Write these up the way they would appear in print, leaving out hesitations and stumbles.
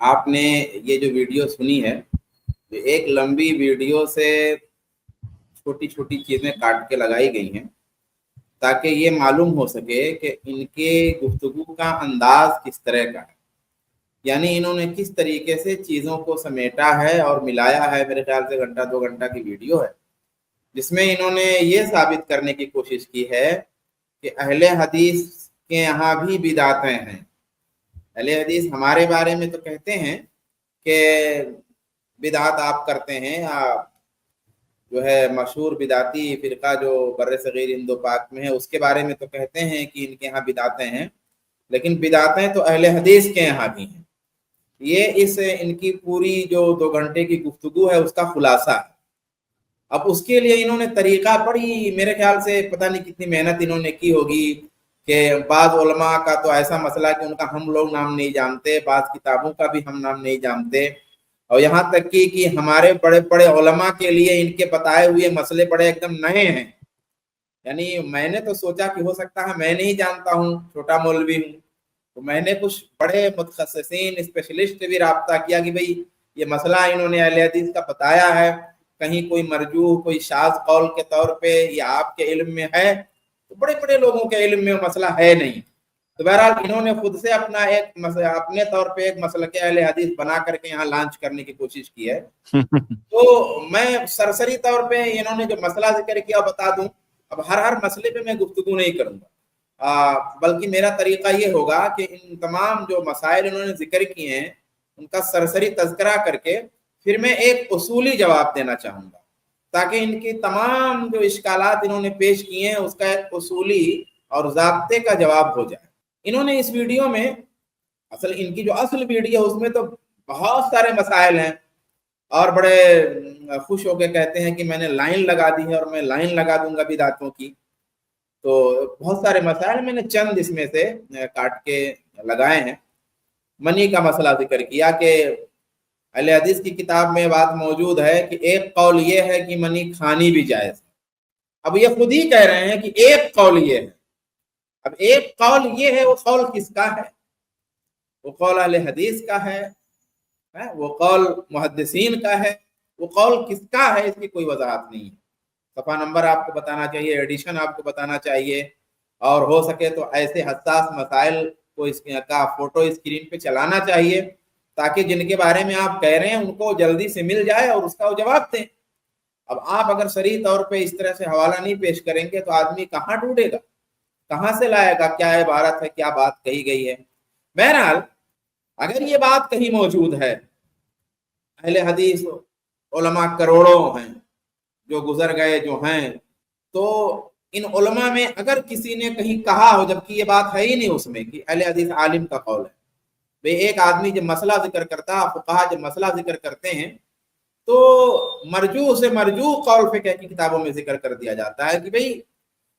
آپ نے یہ جو ویڈیو سنی ہے، ایک لمبی ویڈیو سے چھوٹی چھوٹی چیزیں کاٹ کے لگائی گئی ہیں تاکہ یہ معلوم ہو سکے کہ ان کے گفتگو کا انداز کس طرح کا ہے، یعنی انہوں نے کس طریقے سے چیزوں کو سمیٹا ہے اور ملایا ہے۔ میرے خیال سے گھنٹہ 2 گھنٹہ کی ویڈیو ہے، جس میں انہوں نے یہ ثابت کرنے کی کوشش کی ہے کہ اہل حدیث کے یہاں بھی بدعتیں ہیں۔ اہل حدیث ہمارے بارے میں تو کہتے ہیں کہ بدعت آپ کرتے ہیں، آپ جو ہے مشہور بدعتی فرقہ جو بر صغیر ہند و پاک میں ہے اس کے بارے میں تو کہتے ہیں کہ ان کے یہاں بدعتیں ہیں، لیکن بدعتیں تو اہل حدیث کے یہاں بھی ہیں۔ یہ ان کی پوری جو 2 گھنٹے کی گفتگو ہے اس کا خلاصہ ہے۔ اب اس کے لیے انہوں نے طریقہ بڑی، میرے خیال سے پتہ نہیں کتنی محنت انہوں نے کی ہوگی کہ بعض علماء کا تو ایسا مسئلہ کہ ان کا ہم لوگ نام نہیں جانتے، بعض کتابوں کا بھی ہم نام نہیں جانتے، اور یہاں تک کہ ہمارے بڑے بڑے علماء کے لیے ان کے بتائے ہوئے مسئلے بڑے ایک دم نئے ہیں۔ یعنی میں نے تو سوچا کہ ہو سکتا ہے میں نہیں جانتا ہوں، چھوٹا مولوی ہوں، تو میں نے کچھ بڑے متخصصین اسپیشلسٹ بھی رابطہ کیا کہ بھئی یہ مسئلہ انہوں نے اہل حدیث کا بتایا ہے، کہیں کوئی مرجوح کوئی شاذ قول کے طور پہ یہ آپ کے علم میں ہے؟ تو بڑے بڑے لوگوں کے علم میں مسئلہ ہے نہیں۔ تو بہرحال انہوں نے خود سے اپنے طور پہ ایک مسلک اہل حدیث بنا کر کے یہاں لانچ کرنے کی کوشش کی ہے۔ تو میں سرسری طور پہ انہوں نے جو مسئلہ ذکر کیا بتا دوں، اب ہر مسئلے پہ میں گفتگو نہیں کروں گا، بلکہ میرا طریقہ یہ ہوگا کہ ان تمام جو مسائل انہوں نے ذکر کیے ہیں ان کا سرسری تذکرہ کر کے پھر میں ایک اصولی جواب دینا چاہوں گا، تاکہ ان کی تمام جو اشکالات انہوں نے پیش کیے ہیں اس کا ایک اصولی اور ضابطے کا جواب ہو جائے۔ انہوں نے اس ویڈیو میں ان کی جو اصل ویڈیو اس میں تو بہت سارے مسائل ہیں، اور بڑے خوش ہو کے کہتے ہیں کہ میں نے لائن لگا دی ہے اور میں لائن لگا دوں گا بدعتوں کی۔ تو بہت سارے مسائل میں نے چند اس میں سے کاٹ کے لگائے ہیں۔ منی کا مسئلہ ذکر کیا کہ اہل حدیث کی کتاب میں بات موجود ہے کہ ایک قول یہ ہے کہ منی کھانی بھی جائز ہے۔ اب یہ خود ہی کہہ رہے ہیں کہ ایک قول یہ ہے۔ اب ایک قول یہ ہے، وہ قول کس کا ہے؟ وہ قول اہل حدیث کا ہے، وہ قول محدثین کا ہے، وہ قول کس کا ہے؟ اس کی کوئی وضاحت نہیں ہے۔ صفحہ نمبر آپ کو بتانا چاہیے، ایڈیشن آپ کو بتانا چاہیے، اور ہو سکے تو ایسے حساس مسائل کو اس کا فوٹو اسکرین پہ چلانا چاہیے تاکہ جن کے بارے میں آپ کہہ رہے ہیں ان کو جلدی سے مل جائے اور اس کا وہ جواب دیں۔ اب آپ اگر صریح طور پہ اس طرح سے حوالہ نہیں پیش کریں گے تو آدمی کہاں ڈھونڈے گا، کہاں سے لائے گا کیا عبارت ہے، کیا بات کہی گئی ہے؟ بہرحال اگر یہ بات کہیں موجود ہے، اہل حدیث علماء کروڑوں ہیں جو گزر گئے جو ہیں، تو ان علماء میں اگر کسی نے کہیں کہا ہو، جبکہ یہ بات ہے ہی نہیں اس میں کہ اہل حدیث عالم کا قول ہے، بھئی ایک آدمی جب مسئلہ ذکر کرتا ہے، فقہا جب مسئلہ ذکر کرتے ہیں تو مرجوح سے مرجوح قول فقہ کی کتابوں میں ذکر کر دیا جاتا ہے کہ بھئی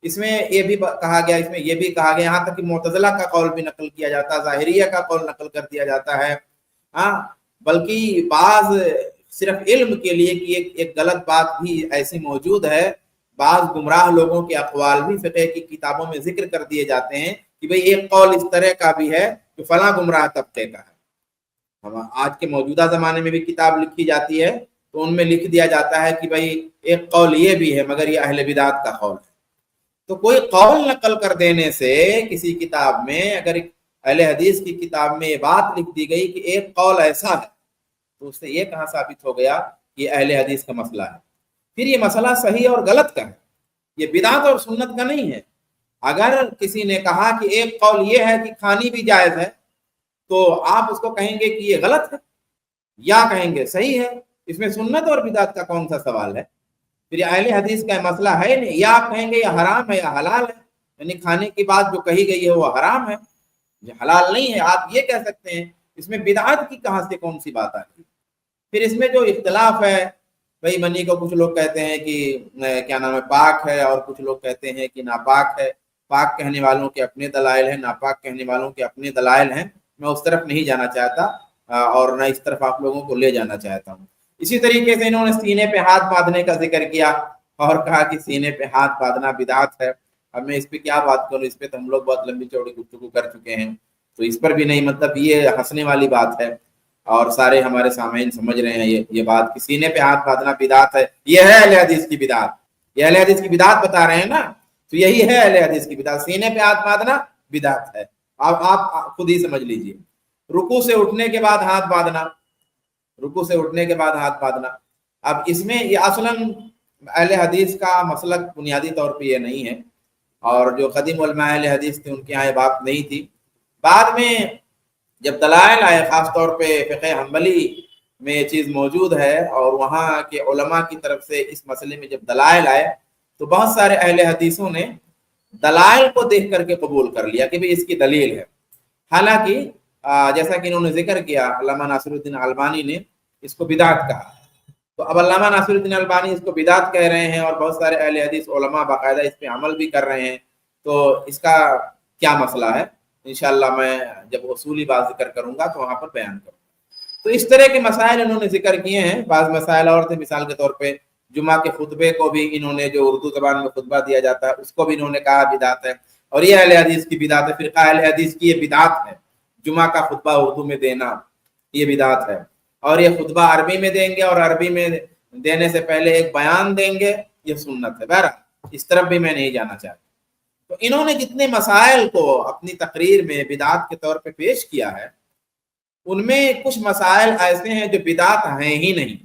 اس میں یہ بھی کہا گیا، اس میں یہ بھی کہا گیا، یہاں تک کہ معتزلہ کا قول بھی نقل کیا جاتا ہے، ظاہریہ کا قول نقل کر دیا جاتا ہے، بلکہ بعض صرف علم کے لیے کہ ایک غلط بات بھی ایسی موجود ہے، بعض گمراہ لوگوں کے اقوال بھی فقہ کی کتابوں میں ذکر کر دیے جاتے ہیں کہ بھئی ایک قول اس طرح کا بھی ہے جو فلاں گمراہ طبقے کا ہے۔ ہم آج کے موجودہ زمانے میں بھی کتاب لکھی جاتی ہے تو ان میں لکھ دیا جاتا ہے کہ بھئی ایک قول یہ بھی ہے مگر یہ اہل بدعت کا قول ہے۔ تو کوئی قول نقل کر دینے سے کسی کتاب میں، اگر اہل حدیث کی کتاب میں یہ بات لکھ دی گئی کہ ایک قول ایسا ہے، تو اس سے یہ کہاں ثابت ہو گیا کہ یہ اہل حدیث کا مسئلہ ہے؟ پھر یہ مسئلہ صحیح اور غلط کا ہے، یہ بدعت اور سنت کا نہیں ہے۔ اگر کسی نے کہا کہ ایک قول یہ ہے کہ کھانی بھی جائز ہے، تو آپ اس کو کہیں گے کہ یہ غلط ہے یا کہیں گے صحیح ہے؟ اس میں سنت اور بدعت کا کون سا سوال ہے؟ پھر یہ اہل حدیث کا مسئلہ ہے نہیں، یا آپ کہیں گے یہ حرام ہے یا حلال ہے، یعنی کھانے کی بات جو کہی گئی ہے وہ حرام ہے، یہ حلال نہیں ہے، آپ یہ کہہ سکتے ہیں۔ اس میں بدعت کی کہاں سے کون سی بات آتی؟ پھر اس میں جو اختلاف ہے، بھئی منی کو کچھ لوگ کہتے ہیں کہ کیا نام ہے پاک ہے، اور کچھ لوگ کہتے ہیں کہ ناپاک ہے۔ پاک کہنے والوں کے اپنے دلائل ہیں، ناپاک کہنے والوں کے اپنے دلائل ہیں، میں اس طرف نہیں جانا چاہتا اور نہ اس طرف آپ لوگوں کو لے جانا چاہتا ہوں۔ اسی طریقے سے انہوں نے سینے پہ ہاتھ باندھنے کا ذکر کیا اور کہا کہ سینے پہ ہاتھ باندھنا بدعت ہے۔ اب میں اس پہ کیا بات کروں، اس پہ تو ہم لوگ بہت لمبی چوڑی گفتگو کر چکے ہیں، تو اس پر بھی نہیں، مطلب یہ ہنسنے والی بات ہے۔ اور سارے ہمارے سامعین سمجھ رہے ہیں یہ بات کہ سینے پہ ہاتھ باندھنا بدعت ہے، یہ ہے اہل حدیث کی بدعت، یہ اہل حدیث کی بدعت بتا رہے ہیں نا، تو یہی ہے اہل حدیث کی بدعت، سینے پہ ہاتھ باندھنا بدعت ہے۔ اب آپ خود ہی سمجھ لیجئے، رکوع سے اٹھنے کے بعد ہاتھ باندھنا، رکوع سے اٹھنے کے بعد ہاتھ باندھنا، اب اس میں یہ اصلاً اہل حدیث کا مسلک بنیادی طور پہ یہ نہیں ہے، اور جو قدیم علماء اہل حدیث تھے ان کے یہاں یہ بات نہیں تھی۔ بعد میں جب دلائل آئے، خاص طور پہ فقہ حنبلی میں یہ چیز موجود ہے اور وہاں کے علماء کی طرف سے اس مسئلے میں جب دلائل آئے تو بہت سارے اہل حدیثوں نے دلائل کو دیکھ کر کے قبول کر لیا کہ بھی اس کی دلیل ہے، حالانکہ جیسا کہ انہوں نے ذکر کیا علامہ ناصر الدین البانی نے اس کو بدعت کہا، تو اب علامہ ناصر الدین البانی اس کو بدعت کہہ رہے ہیں اور بہت سارے اہل حدیث علماء باقاعدہ اس پہ عمل بھی کر رہے ہیں، تو اس کا کیا مسئلہ ہے انشاءاللہ میں جب اصولی بات ذکر کروں گا تو وہاں پر بیان کروں گا۔ تو اس طرح کے مسائل انہوں نے ذکر کیے ہیں، بعض مسائل اور تھے، مثال کے طور پہ جمعہ کے خطبے کو بھی انہوں نے، جو اردو زبان میں خطبہ دیا جاتا ہے اس کو بھی انہوں نے کہا بدعت ہے، اور یہ اہل حدیث کی بدعت ہے، فرقہ اہل حدیث کی یہ بدعت ہے، جمعہ کا خطبہ اردو میں دینا یہ بدعت ہے، اور یہ خطبہ عربی میں دیں گے اور عربی میں دینے سے پہلے ایک بیان دیں گے، یہ سنت ہے۔ بہرحال اس طرف بھی میں نہیں جانا چاہتا۔ تو انہوں نے جتنے مسائل کو اپنی تقریر میں بدعت کے طور پہ پیش کیا ہے، ان میں کچھ مسائل ایسے ہیں جو بدعت ہیں ہی نہیں،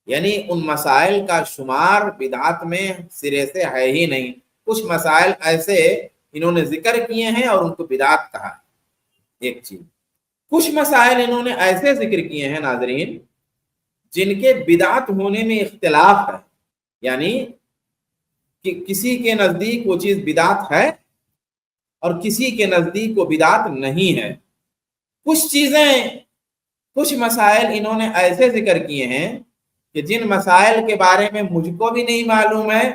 یعنی ان مسائل کا شمار بدعت میں سرے سے ہے ہی نہیں، کچھ مسائل ایسے انہوں نے ذکر کیے ہیں اور ان کو بدعت کہا ہے۔ ایک چیز، کچھ مسائل انہوں نے ایسے ذکر کیے ہیں ناظرین جن کے بدعت ہونے میں اختلاف ہے، یعنی کہ کسی کے نزدیک وہ چیز بدعت ہے اور کسی کے نزدیک وہ بدعت نہیں ہے۔ کچھ چیزیں، کچھ مسائل انہوں نے ایسے ذکر کیے ہیں کہ جن مسائل کے بارے میں مجھ کو بھی نہیں معلوم ہے،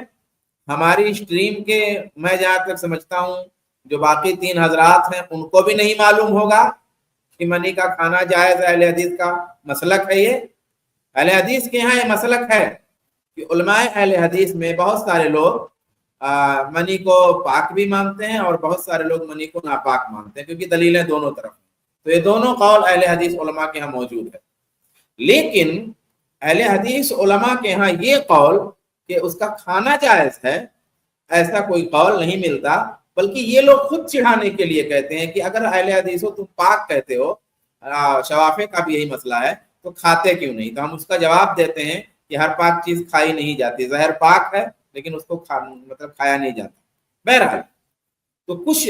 ہماری اسٹریم کے میں جہاں تک سمجھتا ہوں جو باقی 3 حضرات ہیں ان کو بھی نہیں معلوم ہوگا کہ منی کا کھانا جائز ہے۔ اہل حدیث کا مسلک ہے یہ، اہل حدیث کے یہاں یہ مسلک ہے کہ علماء اہل حدیث میں بہت سارے لوگ منی کو پاک بھی مانتے ہیں اور بہت سارے لوگ منی کو ناپاک مانتے ہیں، کیونکہ دلیلیں دونوں طرف ہیں، تو یہ دونوں قول اہل حدیث علماء کے ہاں موجود ہے۔ لیکن اہل حدیث علماء کے ہاں یہ قول کہ اس کا کھانا جائز ہے، ایسا کوئی قول نہیں ملتا، بلکہ یہ لوگ خود چڑھانے کے لیے کہتے ہیں کہ اگر اہل حدیث ہو تم پاک کہتے ہو، شوافع کا بھی یہی مسئلہ ہے، تو کھاتے کیوں نہیں؟ تو ہم اس کا جواب دیتے ہیں کہ ہر پاک چیز کھائی نہیں جاتی، زہر پاک ہے لیکن اس کو مطلب کھایا نہیں جاتا۔ بہرحال تو کچھ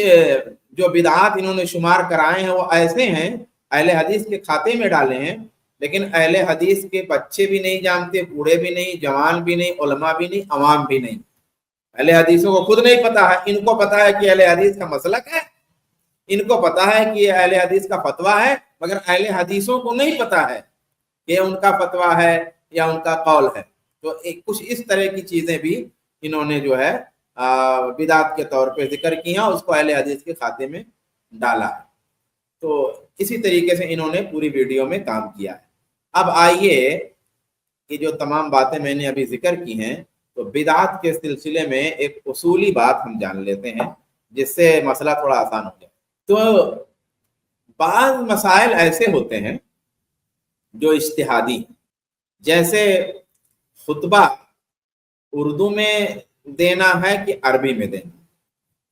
جو بدعات انہوں نے شمار کرائے ہیں وہ ایسے ہیں اہل حدیث کے کھاتے میں ڈالے ہیں، لیکن اہل حدیث کے بچے بھی نہیں جانتے، بوڑھے بھی نہیں، جوان بھی نہیں، علماء بھی نہیں، عوام بھی نہیں۔ اہل حدیثوں کو خود نہیں پتا ہے، ان کو پتا ہے کہ اہل حدیث کا مسلک ہے، ان کو پتا ہے کہ یہ اہل حدیث کا فتویٰ ہے، مگر اہل حدیثوں کو نہیں پتا ہے کہ ان کا فتویٰ ہے یا ان کا قول ہے۔ تو کچھ اس طرح کی چیزیں بھی انہوں نے جو ہے بدعت کے طور پہ ذکر کی ہیں، اس کو اہل حدیث کے کھاتے میں ڈالا ہے۔ تو اسی طریقے سے انہوں نے پوری ویڈیو میں کام کیا ہے۔ اب آئیے کہ جو تمام باتیں میں نے ابھی ذکر کی ہیں، تو بدعت کے سلسلے میں ایک اصولی بات ہم جان لیتے ہیں جس سے مسئلہ تھوڑا آسان ہو جائے۔ تو بعض مسائل ایسے ہوتے ہیں جو اجتہادی ہیں، جیسے خطبہ اردو میں دینا ہے کہ عربی میں دینا،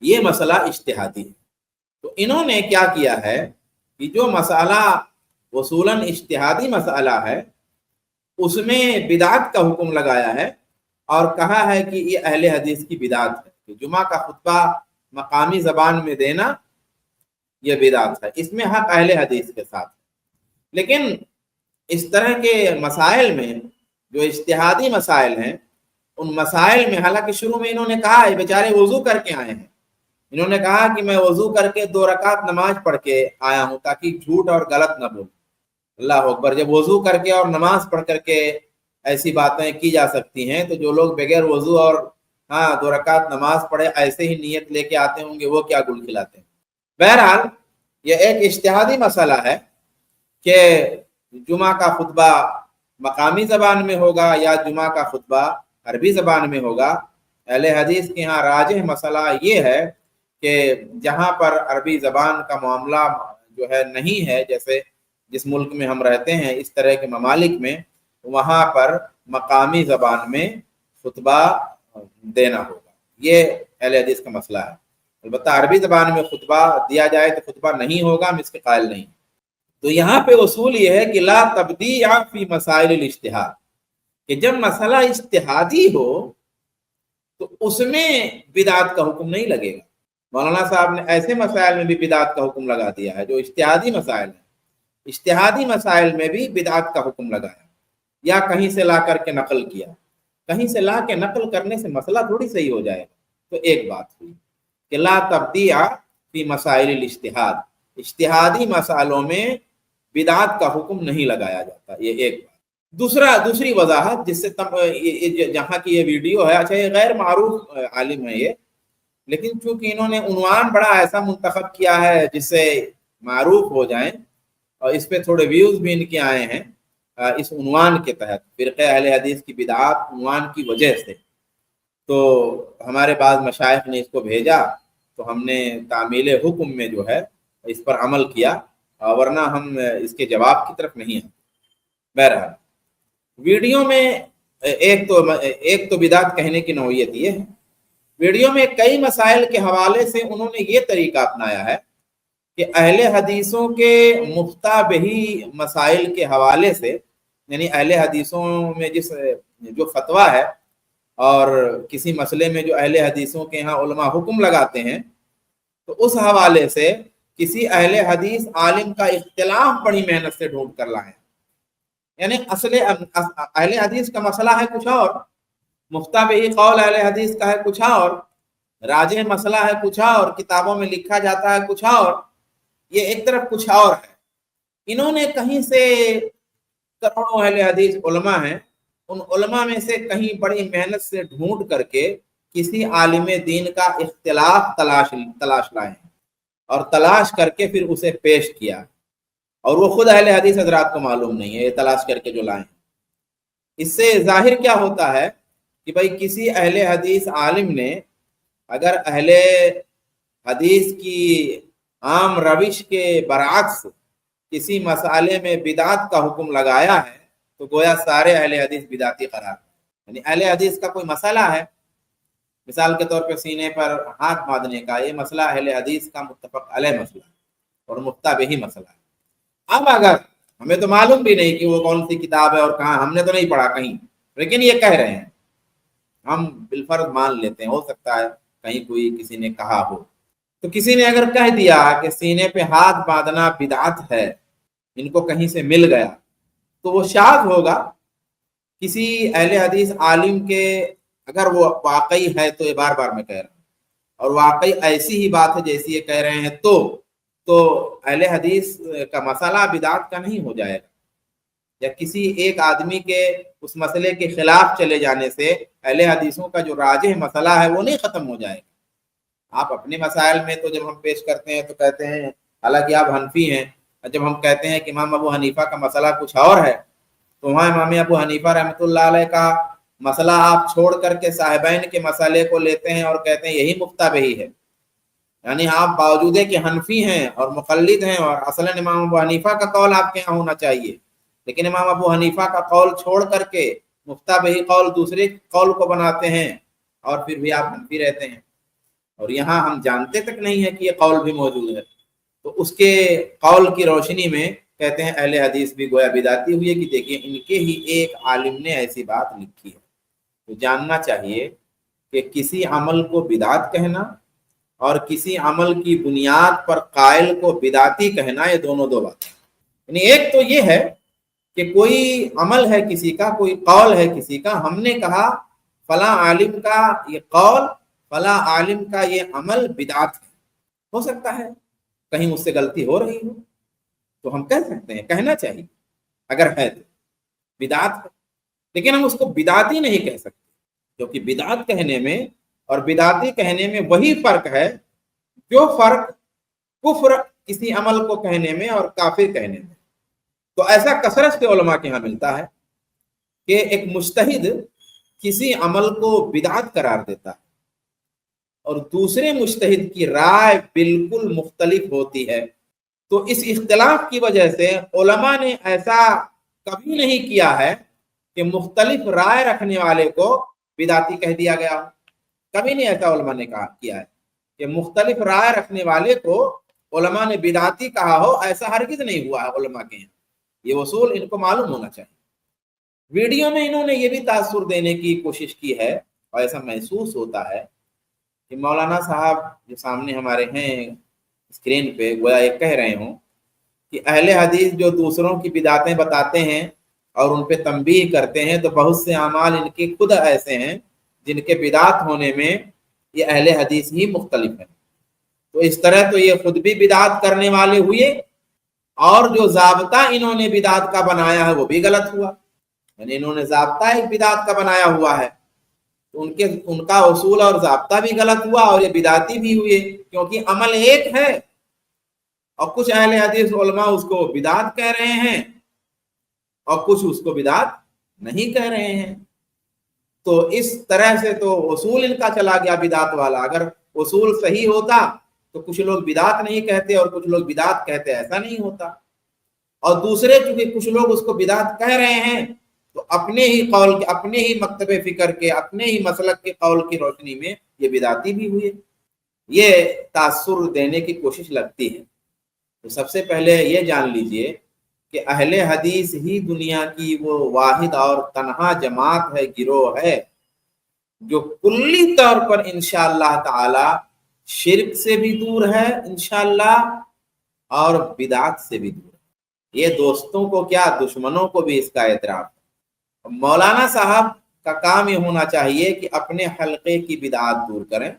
یہ مسئلہ اجتہادی ہے۔ تو انہوں نے کیا کیا ہے کہ جو مسئلہ اصولاً اجتہادی مسئلہ ہے اس میں بدعت کا حکم لگایا ہے اور کہا ہے کہ یہ اہل حدیث کی بدعت ہے کہ جمعہ کا خطبہ مقامی زبان میں دینا یہ بدعت ہے، اس میں حق اہل حدیث کے ساتھ ہے۔ لیکن اس طرح کے مسائل میں جو اجتہادی مسائل ہیں، ان مسائل میں حالانکہ شروع میں انہوں نے کہا ہے، بیچارے وضو کر کے آئے ہیں، انہوں نے کہا کہ میں وضو کر کے 2 رکعت نماز پڑھ کے آیا ہوں تاکہ جھوٹ اور غلط نہ بولوں۔ اللہ اکبر، جب وضو کر کے اور نماز پڑھ کر کے ایسی باتیں کی جا سکتی ہیں تو جو لوگ بغیر وضو اور 2 رکعت نماز پڑھے ایسے ہی نیت لے کے آتے ہوں گے وہ کیا گل کھلاتے ہیں۔ بہرحال یہ ایک اجتہادی مسئلہ ہے کہ جمعہ کا خطبہ مقامی زبان میں ہوگا یا جمعہ کا خطبہ عربی زبان میں ہوگا۔ اہل حدیث کے ہاں راجح مسئلہ یہ ہے کہ جہاں پر عربی زبان کا معاملہ جو ہے نہیں ہے، جیسے جس ملک میں ہم رہتے ہیں اس طرح کے ممالک میں وہاں پر مقامی زبان میں خطبہ دینا ہوگا. یہ اہل حدیث کا مسئلہ ہے. البتہ عربی زبان میں خطبہ دیا جائے تو خطبہ نہیں ہوگا, ہم اس کے قائل نہیں. تو یہاں پہ اصول یہ ہے کہ لا تبدیع فی مسائل الاجتہاد, کہ جب مسئلہ اجتہادی ہو تو اس میں بدعت کا حکم نہیں لگے گا. مولانا صاحب نے ایسے مسائل میں بھی بدعت کا حکم لگا دیا ہے جو اجتہادی مسائل ہیں. اجتہادی مسائل میں بھی بدعت کا حکم لگایا, یا کہیں سے لا کر کے نقل کیا. کہیں سے لا کے نقل کرنے سے مسئلہ تھوڑی صحیح ہو جائے گا. تو ایک بات ہوئی کہ لا تبدیع فی مسائل الاجتہاد, اجتہادی مسائلوں میں بدعت کا حکم نہیں لگایا جاتا. یہ ایک بات. دوسری وضاحت جس سے جہاں کی یہ ویڈیو ہے, اچھا یہ غیر معروف عالم ہے یہ, لیکن چونکہ انہوں نے عنوان بڑا ایسا منتخب کیا ہے جس سے معروف ہو جائیں, اور اس پہ تھوڑے ویوز بھی ان کے آئے ہیں اس عنوان کے تحت, فرقہ اہل حدیث کی بدعات عنوان کی وجہ سے. تو ہمارے بعض مشائخ نے اس کو بھیجا تو ہم نے تعمیل حکم میں جو ہے اس پر عمل کیا, ورنہ ہم اس کے جواب کی طرف نہیں ہیں. بہرحال ویڈیو میں ایک تو بدعت کہنے کی نوعیت یہ ہے. ویڈیو میں کئی مسائل کے حوالے سے انہوں نے یہ طریقہ اپنایا ہے کہ اہل حدیثوں کے مفتابہی مسائل کے حوالے سے, یعنی اہل حدیثوں میں جو فتویٰ ہے اور کسی مسئلے میں جو اہل حدیثوں کے ہاں علماء حکم لگاتے ہیں, تو اس حوالے سے کسی اہل حدیث عالم کا اختلاف بڑی محنت سے ڈھونڈ کر لائیں. یعنی اہل حدیث کا مسئلہ ہے کچھ اور, مفتابہی قول اہل حدیث کا ہے کچھ اور, راجح مسئلہ ہے کچھ اور, کتابوں میں لکھا جاتا ہے کچھ اور, یہ ایک طرف کچھ اور ہے. انہوں نے کہیں سے کروڑوں اہل حدیث علماء ہیں, ان علماء میں سے کہیں بڑی محنت سے ڈھونڈ کر کے کسی عالم دین کا اختلاف تلاش لائے اور تلاش کر کے پھر اسے پیش کیا, اور وہ خود اہل حدیث حضرات کو معلوم نہیں ہے یہ تلاش کر کے جو لائے ہیں. اس سے ظاہر کیا ہوتا ہے کہ بھائی کسی اہل حدیث عالم نے اگر اہل حدیث کی عام روش کے برعکس کسی مسئلے میں بدعت کا حکم لگایا ہے تو گویا سارے اہل حدیث بدعتی قرار. یعنی اہل حدیث کا کوئی مسئلہ ہے, مثال کے طور پہ سینے پر ہاتھ باندھنے کا, یہ مسئلہ اہل حدیث کا متفق علیہ مسئلہ اور مفتابہی مسئلہ ہے. اب اگر ہمیں تو معلوم بھی نہیں کہ وہ کون سی کتاب ہے اور کہاں, ہم نے تو نہیں پڑھا کہیں, لیکن یہ کہہ رہے ہیں, ہم بالفرض مان لیتے ہیں, ہو سکتا ہے کہیں کوئی کسی نے کہا ہو. تو کسی نے اگر کہہ دیا کہ سینے پہ ہاتھ باندھنا بدعت ہے, ان کو کہیں سے مل گیا, تو وہ شاذ ہوگا. کسی اہل حدیث عالم کے اگر وہ واقعی ہے تو یہ بار بار میں کہہ رہا ہوں, اور واقعی ایسی ہی بات ہے جیسی یہ کہہ رہے ہیں, تو اہل حدیث کا مسئلہ بدعت کا نہیں ہو جائے گا, یا کسی ایک آدمی کے اس مسئلے کے خلاف چلے جانے سے اہل حدیثوں کا جو راجح مسئلہ ہے وہ نہیں ختم ہو جائے گا. آپ اپنے مسائل میں تو جب ہم پیش کرتے ہیں تو کہتے ہیں, حالانکہ آپ حنفی ہیں, جب ہم کہتے ہیں کہ امام ابو حنیفہ کا مسئلہ کچھ اور ہے, تو وہاں امام ابو حنیفہ رحمۃ اللہ علیہ کا مسئلہ آپ چھوڑ کر کے صاحبین کے مسئلے کو لیتے ہیں اور کہتے ہیں یہی مفتابہی ہے. یعنی آپ باوجود کہ حنفی ہیں اور مقلد ہیں, اور اصلاً امام ابو حنیفہ کا قول آپ کے یہاں ہونا چاہیے, لیکن امام ابو حنیفہ کا قول چھوڑ کر کے مفتابہی قول دوسرے قول کو بناتے ہیں, اور پھر بھی آپ حنفی رہتے ہیں. اور یہاں ہم جانتے تک نہیں ہے کہ یہ قول بھی موجود ہے, تو اس کے قول کی روشنی میں کہتے ہیں اہل حدیث بھی گویا بدعتی ہوئی ہے کہ دیکھیں ان کے ہی ایک عالم نے ایسی بات لکھی ہے. تو جاننا چاہیے کہ کسی عمل کو بدعت کہنا اور کسی عمل کی بنیاد پر قائل کو بدعتی کہنا, یہ دو باتیں. یعنی ایک تو یہ ہے کہ کوئی عمل ہے کسی کا, کوئی قول ہے کسی کا, ہم نے کہا فلاں عالم کا یہ قول, فلاں عالم کا یہ عمل بدعت ہے. ہو سکتا ہے کہیں اس سے غلطی ہو رہی ہو, تو ہم کہہ سکتے ہیں, کہنا چاہیے اگر ہے تو بدعت ہے, لیکن ہم اس کو بدعتی نہیں کہہ سکتے, کیونکہ بدعت کہنے میں اور بدعتی کہنے میں وہی فرق ہے جو فرق کفر کسی عمل کو کہنے میں اور کافر کہنے میں. تو ایسا کثرت سے علماء کے ہاں ملتا ہے کہ ایک مجتہد کسی عمل کو بدعت قرار دیتا ہے اور دوسرے مجتہد کی رائے بالکل مختلف ہوتی ہے, تو اس اختلاف کی وجہ سے علماء نے ایسا کبھی نہیں کیا ہے کہ مختلف رائے رکھنے والے کو بدعتی کہہ دیا گیا ہو. کبھی نہیں ایسا علماء نے کیا ہے کہ مختلف رائے رکھنے والے کو علماء نے بدعتی کہا ہو. ایسا ہرگز نہیں ہوا ہے علماء کے یہاں. یہ اصول ان کو معلوم ہونا چاہیے. ویڈیو میں انہوں نے یہ بھی تاثر دینے کی کوشش کی ہے اور ایسا محسوس ہوتا ہے کہ مولانا صاحب جو سامنے ہمارے ہیں اسکرین پہ گویا یہ کہہ رہے ہوں کہ اہل حدیث جو دوسروں کی بدعتیں بتاتے ہیں اور ان پہ تنبیہ کرتے ہیں تو بہت سے اعمال ان کے خود ایسے ہیں جن کے بدعت ہونے میں یہ اہل حدیث ہی مختلف ہیں. تو اس طرح تو یہ خود بھی بدعت کرنے والے ہوئے اور جو ضابطہ انہوں نے بدعت کا بنایا ہے وہ بھی غلط ہوا. یعنی انہوں نے ضابطہ ایک بدعت کا بنایا ہوا ہے تو ان کا اصول اور ضابطہ بھی غلط ہوا اور یہ بدعتی بھی ہوئے کیونکہ عمل ایک ہے اور کچھ اہل حدیث علماء اس کو بدعت کہہ رہے ہیں اور کچھ اس کو بدعت نہیں کہہ رہے ہیں. تو اس طرح سے تو اصول ان کا چلا گیا بدعت والا. اگر اصول صحیح ہوتا تو کچھ لوگ بدعت نہیں کہتے اور کچھ لوگ بدعت کہتے, ایسا نہیں ہوتا. اور دوسرے چونکہ کچھ لوگ اس کو بدعت کہہ رہے ہیں تو اپنے ہی قول کے, اپنے ہی مکتب فکر کے, اپنے ہی مسلک کے قول کی روشنی میں یہ بدعتی بھی ہوئے. یہ تاثر دینے کی کوشش لگتی ہے. تو سب سے پہلے یہ جان لیجئے کہ اہل حدیث ہی دنیا کی وہ واحد اور تنہا جماعت ہے, گروہ ہے جو کلی طور پر انشاءاللہ تعالی شرک سے بھی دور ہے انشاءاللہ اور بدعت سے بھی دور ہے. یہ دوستوں کو کیا دشمنوں کو بھی اس کا اعتراف ہے. مولانا صاحب کا کام یہ ہونا چاہیے کہ اپنے حلقے کی بدعات دور کریں,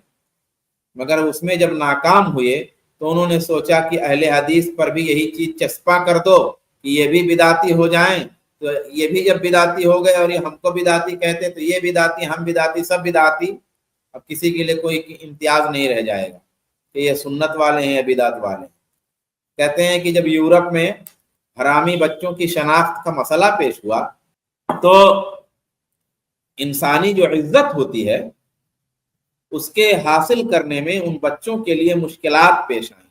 مگر اس میں جب ناکام ہوئے تو انہوں نے سوچا کہ اہل حدیث پر بھی یہی چیز چسپاں کر دو کہ یہ بھی بدعتی ہو جائیں. تو یہ بھی جب بدعتی ہو گئے اور یہ ہم کو بدعتی کہتے تو یہ بدعتی, ہم بدعتی, سب بدعتی. اب کسی کے لیے کوئی امتیاز نہیں رہ جائے گا کہ یہ سنت والے ہیں یا بدعت والے ہیں. کہتے ہیں کہ جب یورپ میں حرامی بچوں کی شناخت کا مسئلہ پیش ہوا تو انسانی جو عزت ہوتی ہے اس کے حاصل کرنے میں ان بچوں کے لیے مشکلات پیش آئیں.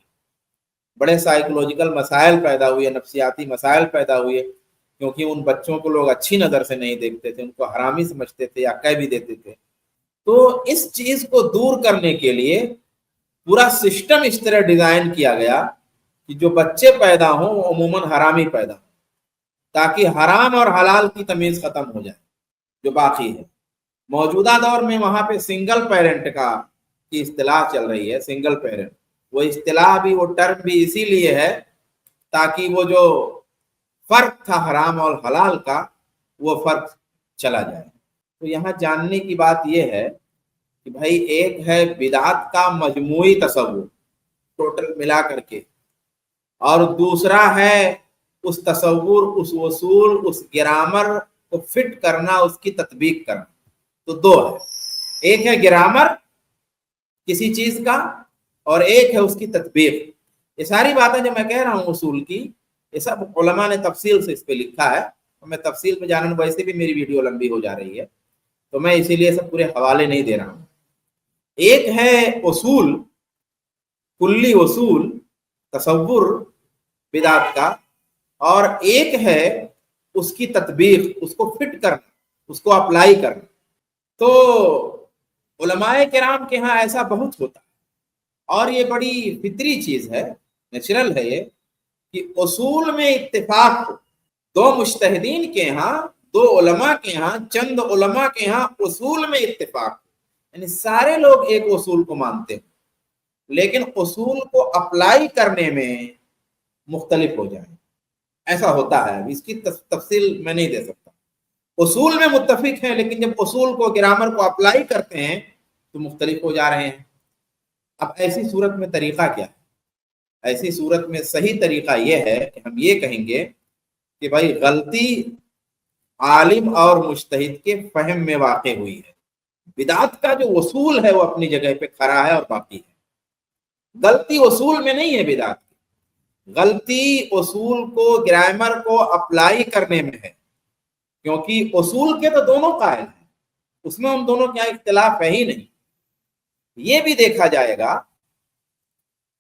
بڑے سائیکولوجیکل مسائل پیدا ہوئے, نفسیاتی مسائل پیدا ہوئے کیونکہ ان بچوں کو لوگ اچھی نظر سے نہیں دیکھتے تھے, ان کو حرامی سمجھتے تھے یا کہہ بھی دیتے تھے. تو اس چیز کو دور کرنے کے لیے پورا سسٹم اس طرح ڈیزائن کیا گیا کہ جو بچے پیدا ہوں وہ عموماً حرامی پیدا ہوں تاکہ حرام اور حلال کی تمیز ختم ہو جائے جو باقی ہے. موجودہ دور میں وہاں پہ سنگل پیرنٹ کی اصطلاح چل رہی ہے, سنگل پیرنٹ. وہ اصطلاح بھی, وہ ٹرم بھی اسی لیے ہے تاکہ وہ جو فرق تھا حرام اور حلال کا وہ فرق چلا جائے. تو یہاں جاننے کی بات یہ ہے کہ بھائی ایک ہے بدعت کا مجموعی تصور ٹوٹل ملا کر کے, اور دوسرا ہے اس تصور, اس اصول, اس گرامر کو فٹ کرنا, اس کی تطبیق کرنا. تو دو ہے, ایک ہے گرامر کسی چیز کا اور ایک ہے اس کی تطبیق. یہ ساری باتیں جو میں کہہ رہا ہوں اصول کی, یہ سب علماء نے تفصیل سے اس پہ لکھا ہے. میں تفصیل پہ جاننے ویسے بھی میری ویڈیو لمبی ہو جا رہی ہے تو میں اسی لیے سب پورے حوالے نہیں دے رہا ہوں. ایک ہے اصول, کلی اصول تصور بدعت کا, اور ایک ہے اس کی تطبیق, اس کو فٹ کرنا, اس کو اپلائی کرنا. تو علماء کرام کے ہاں ایسا بہت ہوتا ہے اور یہ بڑی فطری چیز ہے, نیچرل ہے یہ کہ اصول میں اتفاق ہو. دو مجتہدین کے ہاں, دو علماء کے ہاں, چند علماء کے ہاں اصول میں اتفاق ہو, یعنی سارے لوگ ایک اصول کو مانتے ہیں لیکن اصول کو اپلائی کرنے میں مختلف ہو جائیں. ایسا ہوتا ہے, اس کی تفصیل میں نہیں دے سکتا. اصول میں متفق ہیں لیکن جب اصول کو, گرامر کو اپلائی کرتے ہیں تو مختلف ہو جا رہے ہیں. اب ایسی صورت میں طریقہ کیا ہے؟ ایسی صورت میں صحیح طریقہ یہ ہے کہ ہم یہ کہیں گے کہ بھائی غلطی عالم اور مجتہد کے فہم میں واقع ہوئی ہے. بدعت کا جو اصول ہے وہ اپنی جگہ پہ کھڑا ہے اور باقی ہے. غلطی اصول میں نہیں ہے بدعت کی, غلطی اصول کو, گرامر کو اپلائی کرنے میں ہے کیونکہ اصول کے تو دونوں قائل ہیں, اس میں ان دونوں کا اختلاف ہے ہی نہیں. یہ بھی دیکھا جائے گا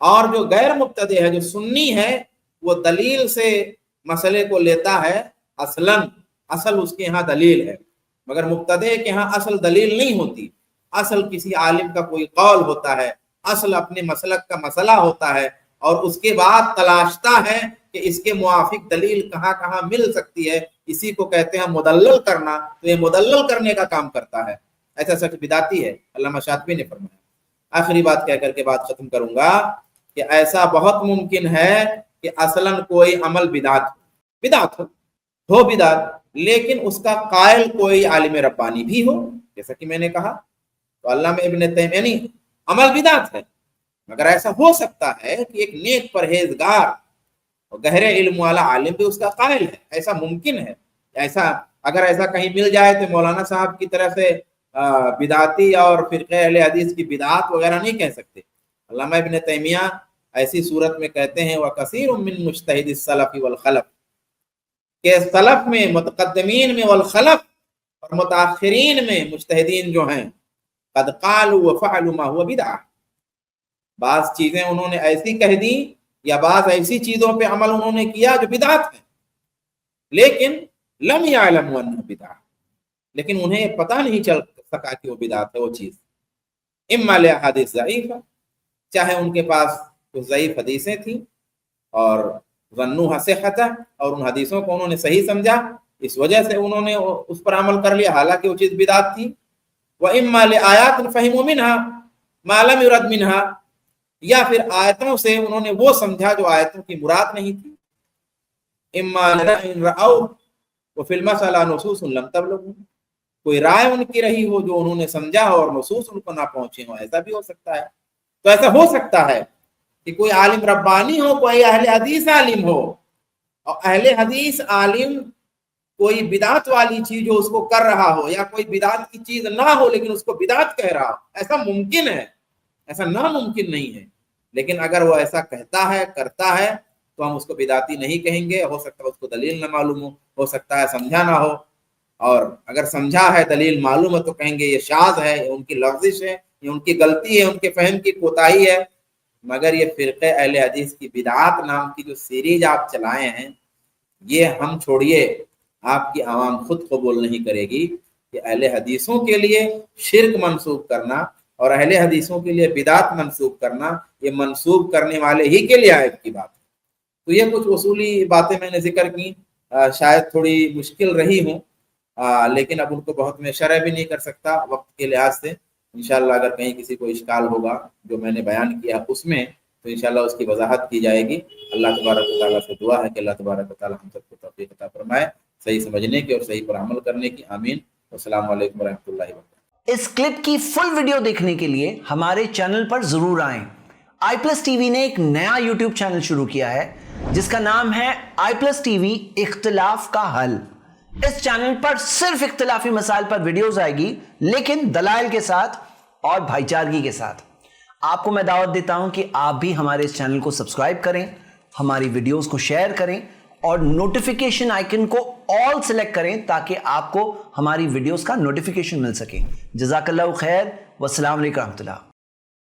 اور جو غیر مبتدی ہے, جو سنی ہے, وہ دلیل سے مسئلے کو لیتا ہے, اصل اس کے یہاں دلیل ہے, مگر مبتدی کے یہاں اصل دلیل نہیں ہوتی, اصل کسی عالم کا کوئی قول ہوتا ہے, اصل اپنے مسلک کا مسئلہ ہوتا ہے, اور اس کے بعد تلاشتا ہے کہ اس کے موافق دلیل کہاں کہاں مل سکتی ہے. اسی کو کہتے ہیں مدلل کرنا. تو یہ مدلل کرنے کا کام کرتا ہے, ایسا سچ بدعتی ہے. علامہ شاطبی نے فرمایا. آخری بات کہہ کر کے بات ختم کروں گا کہ ایسا بہت ممکن ہے کہ اصلاً کوئی عمل بدعت ہو بدعت, لیکن اس کا قائل کوئی عالم ربانی بھی ہو, جیسا کہ میں نے کہا. تو علامہ ابن تیمیہ یعنی عمل بدعت ہے, مگر ایسا ہو سکتا ہے کہ ایک نیک پرہیزگار اور گہرے علم والا عالم بھی اس کا قائل ہے, ایسا ممکن ہے. اگر ایسا کہیں مل جائے تو مولانا صاحب کی طرح سے بدعتی اور فرقہ اہل حدیث کی بدعات وغیرہ نہیں کہہ سکتے. علامہ ابن تیمیہ ایسی صورت میں کہتے ہیں وَكَثِيرٌ مِّن مُجْتَهِدِ السَّلَفِ وَالْخَلَفِ, کہ سلف میں, متقدمین میں, والخلف اور متاخرین میں مجتہدین جو ہیں, قد قالوا وفعلوا ما هو بدعہ, بعض چیزیں انہوں نے ایسی کہہ دی یا بعض ایسی چیزوں پہ عمل انہوں نے کیا جو بدعت ہے, لیکن لم يعلموا انه بدعہ, لیکن انہیں پتہ نہیں چل سکا کہ وہ بدعت ہے وہ چیز. اما لأحادیث ضعیفہ, چاہے ان کے پاس کچھ ضعیف حدیثیں تھیں اور ظنوها صحۃ, اور ان حدیثوں کو انہوں نے صحیح سمجھا, اس وجہ سے انہوں نے اس پر عمل کر لیا حالانکہ وہ چیز بدعت تھی. وَإِمَّا لِآيَاتٍ فَهِمُوا مِنْهَا مَا لَمْ يُرَدْ مِنْهَا, یا پھر آیتوں سے انہوں نے وہ سمجھا جو آیتوں کی مراد نہیں تھی. اما لَإِنْ رَأَوْا وَفِي الْمَسْأَلَةِ نُصُوصٌ لَمْ تَبْلُغْهُمْ, کوئی رائے ان کی رہی ہو جو انہوں نے سمجھا اور نصوص ان کو نہ پہنچے ہوں, ایسا بھی ہو سکتا ہے. تو ایسا ہو سکتا ہے کہ کوئی عالم ربانی ہو, کوئی اہل حدیث عالم ہو, اور اہل حدیث عالم کوئی بدعت والی چیز جو اس کو کر رہا ہو, یا کوئی بدعت کی چیز نہ ہو لیکن اس کو بدعت کہہ رہا ہو. ایسا ممکن ہے, ایسا ناممکن نہیں ہے. لیکن اگر وہ ایسا کہتا ہے, کرتا ہے, تو ہم اس کو بدعتی نہیں کہیں گے. ہو سکتا ہے اس کو دلیل نہ معلوم ہو سکتا ہے سمجھا نہ ہو, اور اگر سمجھا ہے, دلیل معلوم ہے, تو کہیں گے یہ شاذ ہے, یہ ان کی لغزش ہے, یہ ان کی غلطی ہے, ان کے فہم کی کوتاہی ہے. مگر یہ فرقہ اہل حدیث کی بدعات نام کی جو سیریز آپ چلائے ہیں, یہ ہم چھوڑیے, آپ کی عوام خود قبول نہیں کرے گی کہ اہل حدیثوں کے لیے شرک منسوب کرنا اور اہل حدیثوں کے لیے بدعت منسوب کرنا, یہ منسوب کرنے والے ہی کے لیے عیب کی بات ہے. تو یہ کچھ اصولی باتیں میں نے ذکر کی, شاید تھوڑی مشکل رہی ہوں, لیکن اب ان کو بہت میں شرح بھی نہیں کر سکتا وقت کے لحاظ سے. انشاءاللہ اگر کہیں کسی کو اشکال ہوگا جو میں نے بیان کیا اس میں, تو انشاءاللہ اس کی وضاحت کی جائے گی. اللہ تبارک و تعالیٰ سے دعا ہے کہ اللہ تبارک و تعالیٰ ہم سب کو توفیق عطا فرمائے صحیح سمجھنے کی اور صحیح پر عمل کرنے کی. آمین. السلام علیکم ورحمۃ اللہ وبرکاتہ. اس کلپ کی فل ویڈیو دیکھنے کے لیے ہمارے چینل پر ضرور آئیں. آئی پلس ٹی وی نے ایک نیا یوٹیوب چینل شروع کیا ہے جس کا نام ہے آئی پلس ٹی وی اختلاف کا حل. اس چینل پر صرف اختلافی مسائل پر ویڈیوز آئے گی, لیکن دلائل کے ساتھ اور بھائی چارگی کے ساتھ. آپ کو میں دعوت دیتا ہوں کہ آپ بھی ہمارے اس چینل کو سبسکرائب کریں, ہماری ویڈیوز کو شیئر کریں اور نوٹیفیکیشن آئیکن کو آل سلیکٹ کریں تاکہ آپ کو ہماری ویڈیوز کا نوٹیفیکیشن مل سکے. جزاک اللہ خیر, والسلام علیکم ورحمۃ اللہ.